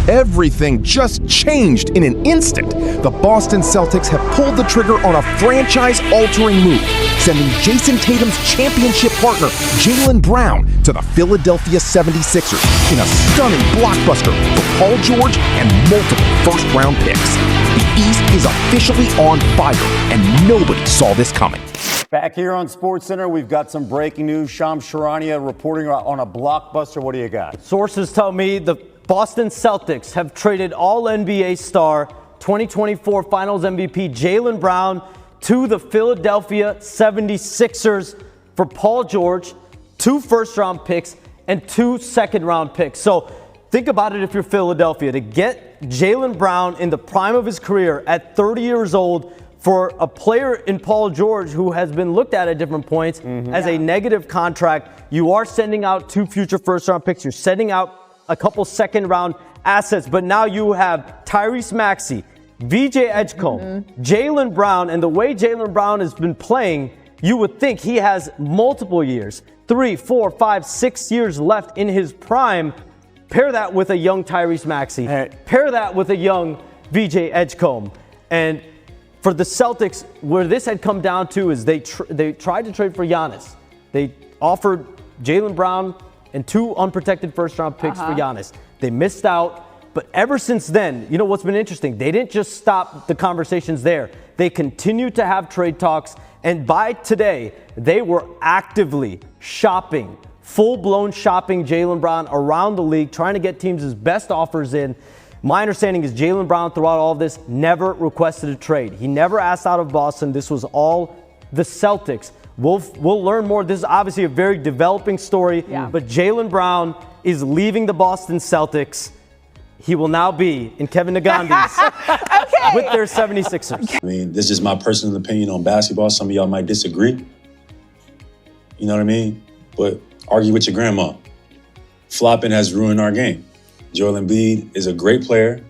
Everything just changed in an instant. The Boston Celtics have pulled the trigger on a franchise-altering move, sending Jayson Tatum's championship partner, Jaylen Brown, to the Philadelphia 76ers in a stunning blockbuster for Paul George and multiple first-round picks. The East is officially on fire, and nobody saw this coming. Back here on SportsCenter, we've got some breaking news. Shams Charania reporting on a blockbuster. What do you got? Sources tell me the Boston Celtics have traded All-NBA star 2024 Finals MVP Jaylen Brown to the Philadelphia 76ers for Paul George, 2 first-round picks, and 2 second-round picks. So think about it if you're Philadelphia. To get Jaylen Brown in the prime of his career at 30 years old for a player in Paul George who has been looked at different points as a negative contract, you are sending out 2 future first-round picks. You're sending out a couple second-round assets, but now you have Tyrese Maxey, VJ Edgecombe, Jaylen Brown, and the way Jaylen Brown has been playing, you would think he has multiple years, 3, 4, 5, 6 years left in his prime. Pair that with a young Tyrese Maxey. Pair that with a young VJ Edgecombe. And for the Celtics, where this had come down to is they tried to trade for Giannis. They offered Jaylen Brown and 2 unprotected first-round picks for Giannis. They missed out. But ever since then, you know what's been interesting? They didn't just stop the conversations there. They continued to have trade talks. And by today, they were actively shopping, full-blown shopping Jaylen Brown around the league, trying to get teams his best offers in. My understanding is Jaylen Brown, throughout all of this, never requested a trade. He never asked out of Boston. This was all the Celtics. We'll learn more. This is obviously a very developing story, but Jaylen Brown is leaving the Boston Celtics. He will now be in Kevin Nagandi's with their 76ers. I mean, this is my personal opinion on basketball. Some of y'all might disagree. You know what I mean? But argue with your grandma. Flopping has ruined our game. Joel Embiid is a great player,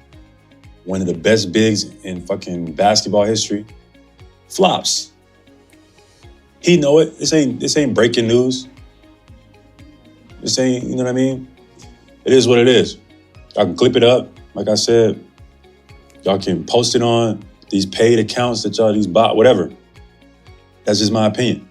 one of the best bigs in fucking basketball history. Flops. He know it. This ain't breaking news. This ain't, you know what I mean? It is what it is. Y'all can clip it up, like I said. Y'all can post it on these paid accounts that y'all, these bot, whatever. That's just my opinion.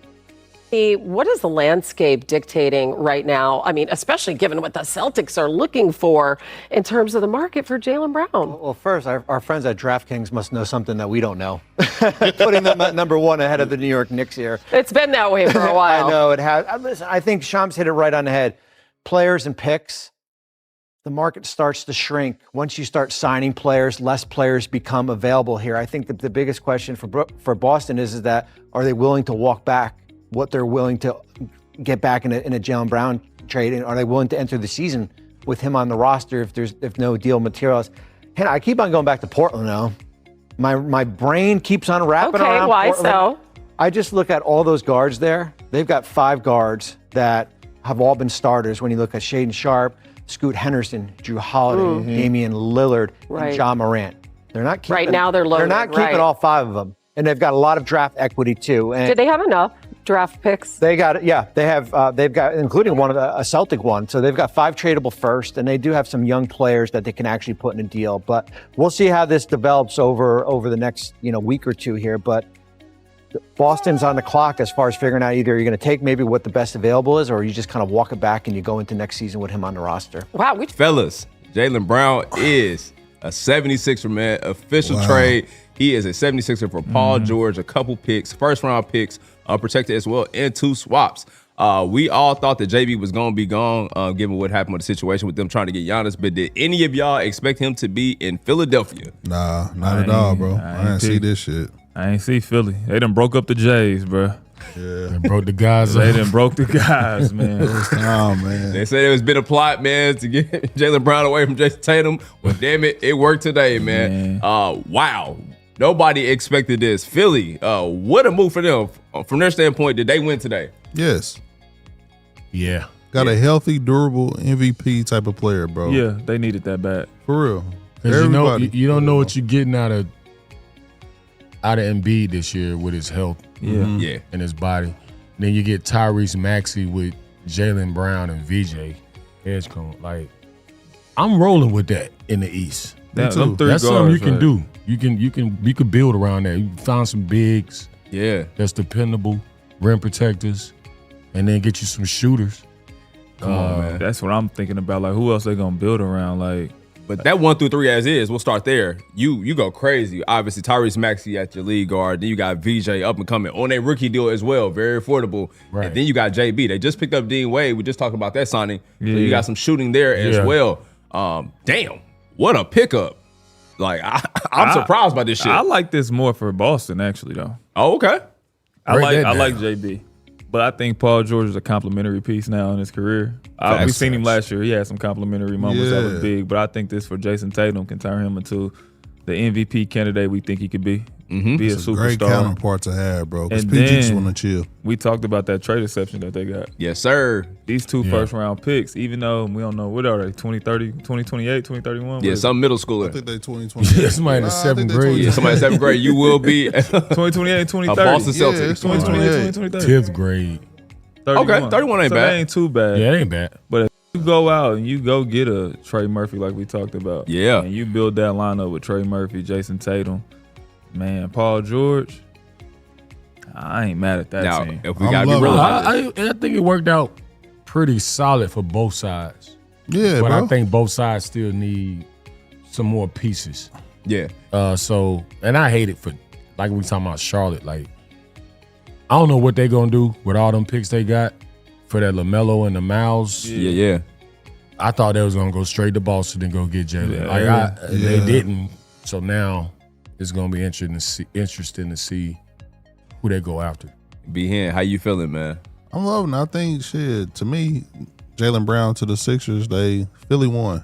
What is the landscape dictating right now? I mean, especially given what the Celtics are looking for in terms of the market for Jaylen Brown. Well, first, our friends at DraftKings must know something that we don't know. Putting them at number 1 ahead of the New York Knicks here. It's been that way for a while. I know it has. Listen, I think Shams hit it right on the head. Players and picks, the market starts to shrink. Once you start signing players, less players become available here. I think that the biggest question for Boston is that are they willing to walk back what they're willing to get back in a Jaylen Brown trade, and are they willing to enter the season with him on the roster if no deal materializes? And I keep on going back to Portland now. My brain keeps on wrapping around. Okay, why Portland. so? I just look at all those guards there. They've got 5 guards that have all been starters. When you look at Shaedon Sharpe, Scoot Henderson, Drew Holiday, Damian Lillard, and Ja Morant. They're not keeping, right now they're loaded. They're not keeping all 5 of them, and they've got a lot of draft equity too. And did they have enough draft picks? They got it. Yeah, they have. They've got, including a Celtic one. So they've got 5 tradable first, and they do have some young players that they can actually put in a deal. But we'll see how this develops over the next week or 2 here. But Boston's on the clock as far as figuring out either you're going to take maybe what the best available is, or you just kind of walk it back and you go into next season with him on the roster. Wow, fellas, Jaylen Brown is a 76er, man. Official trade. He is a 76er for Paul George, a couple picks, first-round picks, protected as well, and 2 swaps. We all thought that JB was going to be gone, given what happened with the situation with them trying to get Giannis. But did any of y'all expect him to be in Philadelphia? Nah, not at all, bro. I didn't see this shit. I ain't see Philly. They done broke up the Jays, bro. Yeah, they broke the guys. They done broke the guys, man. Oh man. They said it's been a plot, man, to get Jaylen Brown away from Jayson Tatum. Well, damn it, it worked today, man. Wow. Nobody expected this. Philly, what a move for them. From their standpoint, did they win today? Yes. Yeah. Got a healthy, durable MVP type of player, bro. Yeah, they needed that bad. For real. Because you don't know what you're getting out of Embiid this year with his health Yeah. and his body. Then you get Tyrese Maxey with Jaylen Brown and VJ Edgecombe. Like, I'm rolling with that in the East. Them three That's guards, something you can right. do. You can build around that. You can find some bigs. Yeah. That's dependable, rim protectors, and then get you some shooters. Come on, man. That's what I'm thinking about. Like, who else they gonna build around? Like, But that 1 through 3 as is, we'll start there. You go crazy. Obviously, Tyrese Maxey at your lead guard. Then you got VJ up and coming on a rookie deal as well, very affordable. Right. And then you got JB. They just picked up Dean Wade. We just talked about that signing. So Yeah. you got some shooting there as Yeah. well. Damn, what a pickup! Like I'm surprised by this shit. I like this more for Boston, actually, though. Oh, okay. I Break like that I like down. JB, but I think Paul George is a complimentary piece now in his career. We've seen him last year. He had some complimentary moments that was Yeah. big, but I think this for Jayson Tatum can turn him into the MVP candidate we think he could be. Be a It's a great superstar. counterpart to have, bro. Because And PG just then- want to chill. We talked about that trade exception that they got. Yes, sir. These two first round picks, even though we don't know what are they, 2030, 2028, 2031? Yeah, some middle I schooler. think they 2020. Yeah, somebody in the seventh grade. Yeah, somebody in 7th grade. You will be a 2028, 2030. Boston Yeah, Celtics. it's 2028, 2030. 10th grade. 31. Okay, 31 ain't so bad. That ain't too bad. Yeah, that ain't bad. But if you go out and you go get a Trey Murphy like we talked about, Yeah. and you build that lineup with Trey Murphy, Jayson Tatum, man, Paul George, I ain't mad at that Now, team. if we I'm gotta be loving real it. about this. I think it worked out pretty solid for both sides. Yeah, But bro. I think both sides still need some more pieces. Yeah. And I hate it for, like we talking about Charlotte. Like, I don't know what they gonna do with all them picks they got for that LaMelo and the Miles. Yeah. I thought they was gonna go straight to Boston and go get Jaylen. Yeah. They didn't. So now it's gonna be interesting to see who they go after. B-Hen, how you feeling, man? I'm loving it. I think, shit, to me, Jaylen Brown to the Sixers, Philly won.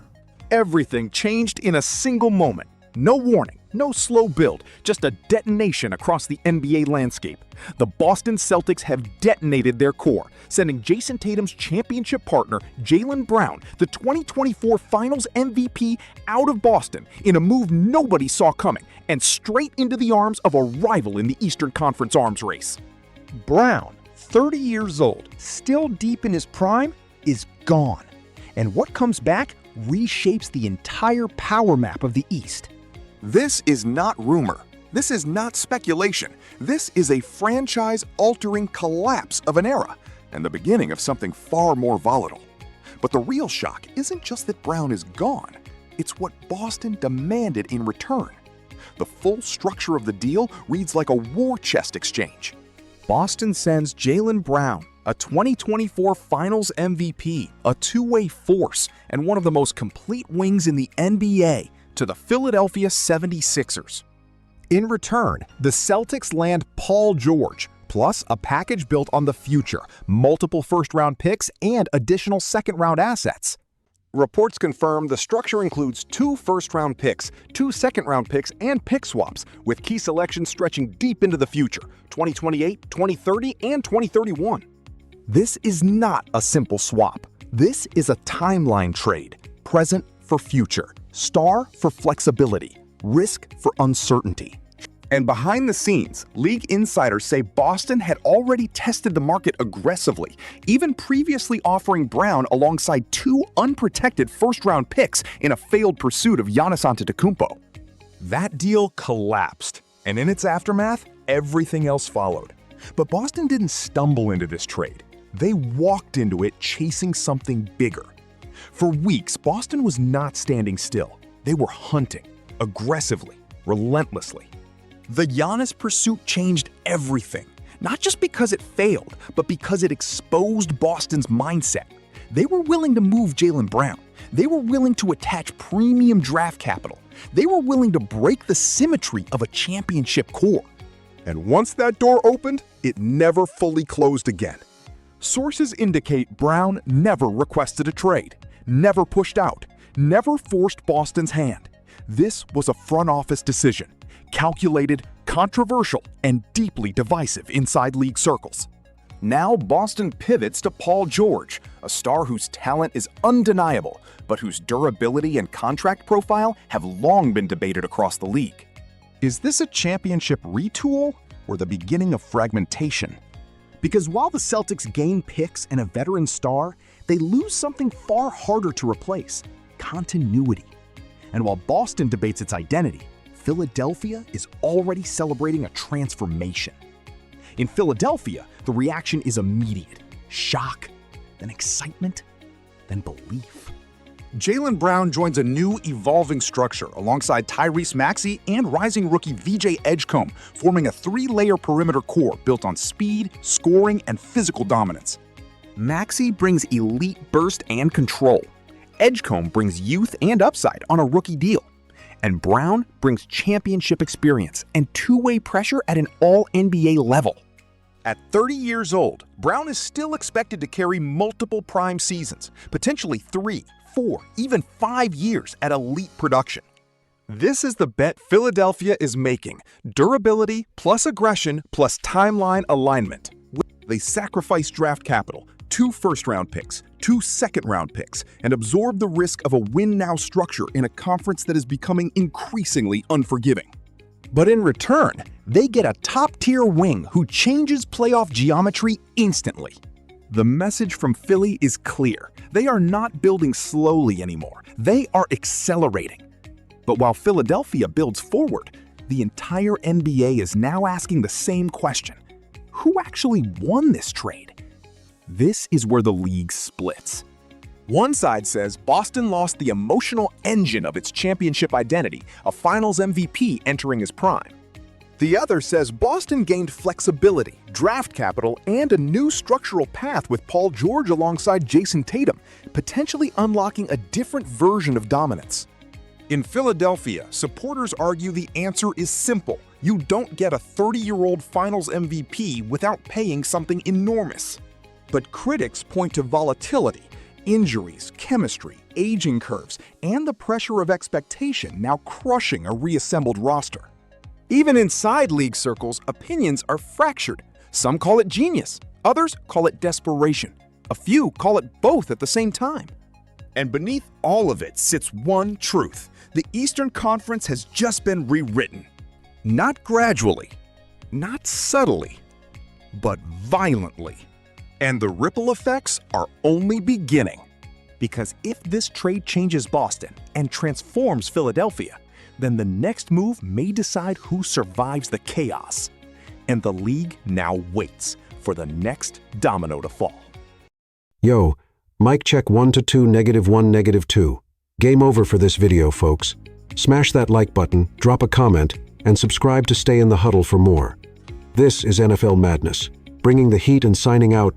Everything changed in a single moment. No warning, no slow build, just a detonation across the NBA landscape. The Boston Celtics have detonated their core, sending Jayson Tatum's championship partner, Jaylen Brown, the 2024 Finals MVP, out of Boston in a move nobody saw coming and straight into the arms of a rival in the Eastern Conference arms race. Brown, 30 years old, still deep in his prime, is gone. And what comes back reshapes the entire power map of the East. This is not rumor. This is not speculation. This is a franchise-altering collapse of an era and the beginning of something far more volatile. But the real shock isn't just that Brown is gone. It's what Boston demanded in return. The full structure of the deal reads like a war chest exchange. Boston sends Jaylen Brown, a 2024 Finals MVP, a two-way force, and one of the most complete wings in the NBA, to the Philadelphia 76ers. In return, the Celtics land Paul George, plus a package built on the future, multiple first-round picks, and additional second-round assets. Reports confirm the structure includes 2 first-round picks, 2 second-round picks, and pick swaps, with key selections stretching deep into the future, 2028, 2030, and 2031. This is not a simple swap. This is a timeline trade, present for future, star for flexibility, risk for uncertainty. And behind the scenes, league insiders say Boston had already tested the market aggressively, even previously offering Brown alongside 2 unprotected first-round picks in a failed pursuit of Giannis Antetokounmpo. That deal collapsed, and in its aftermath, everything else followed. But Boston didn't stumble into this trade. They walked into it chasing something bigger. For weeks, Boston was not standing still. They were hunting, aggressively, relentlessly. The Giannis pursuit changed everything, not just because it failed, but because it exposed Boston's mindset. They were willing to move Jaylen Brown. They were willing to attach premium draft capital. They were willing to break the symmetry of a championship core. And once that door opened, it never fully closed again. Sources indicate Brown never requested a trade, never pushed out, never forced Boston's hand. This was a front office decision, calculated, controversial, and deeply divisive inside league circles. Now Boston pivots to Paul George, a star whose talent is undeniable, but whose durability and contract profile have long been debated across the league. Is this a championship retool or the beginning of fragmentation? Because while the Celtics gain picks and a veteran star, they lose something far harder to replace: continuity. And while Boston debates its identity, Philadelphia is already celebrating a transformation. In Philadelphia, the reaction is immediate: shock, then excitement, then belief. Jaylen Brown joins a new, evolving structure alongside Tyrese Maxey and rising rookie VJ Edgecombe, forming a 3-layer perimeter core built on speed, scoring, and physical dominance. Maxey brings elite burst and control. Edgecombe brings youth and upside on a rookie deal. And Brown brings championship experience and two-way pressure at an all-NBA level. At 30 years old, Brown is still expected to carry multiple prime seasons, potentially 3, 4, even 5 years at elite production. This is the bet Philadelphia is making: durability plus aggression plus timeline alignment. They sacrifice draft capital, 2 first-round picks, 2 second-round picks, and absorb the risk of a win-now structure in a conference that is becoming increasingly unforgiving. But in return, they get a top-tier wing who changes playoff geometry instantly. The message from Philly is clear. They are not building slowly anymore. They are accelerating. But while Philadelphia builds forward, the entire NBA is now asking the same question: who actually won this trade? This is where the league splits. One side says Boston lost the emotional engine of its championship identity, a finals MVP entering his prime. The other says Boston gained flexibility, draft capital, and a new structural path with Paul George alongside Jayson Tatum, potentially unlocking a different version of dominance. In Philadelphia, supporters argue the answer is simple: you don't get a 30-year-old finals MVP without paying something enormous. But critics point to volatility, injuries, chemistry, aging curves, and the pressure of expectation now crushing a reassembled roster. Even inside league circles, opinions are fractured. Some call it genius, others call it desperation. A few call it both at the same time. And beneath all of it sits one truth: the Eastern Conference has just been rewritten. Not gradually, not subtly, but violently. And the ripple effects are only beginning. Because if this trade changes Boston and transforms Philadelphia, then the next move may decide who survives the chaos. And the league now waits for the next domino to fall. Yo, mic check 1 to 2, -1, -2. Game over for this video, folks. Smash that like button, drop a comment, and subscribe to stay in the huddle for more. This is NFL Madness, bringing the heat and signing out.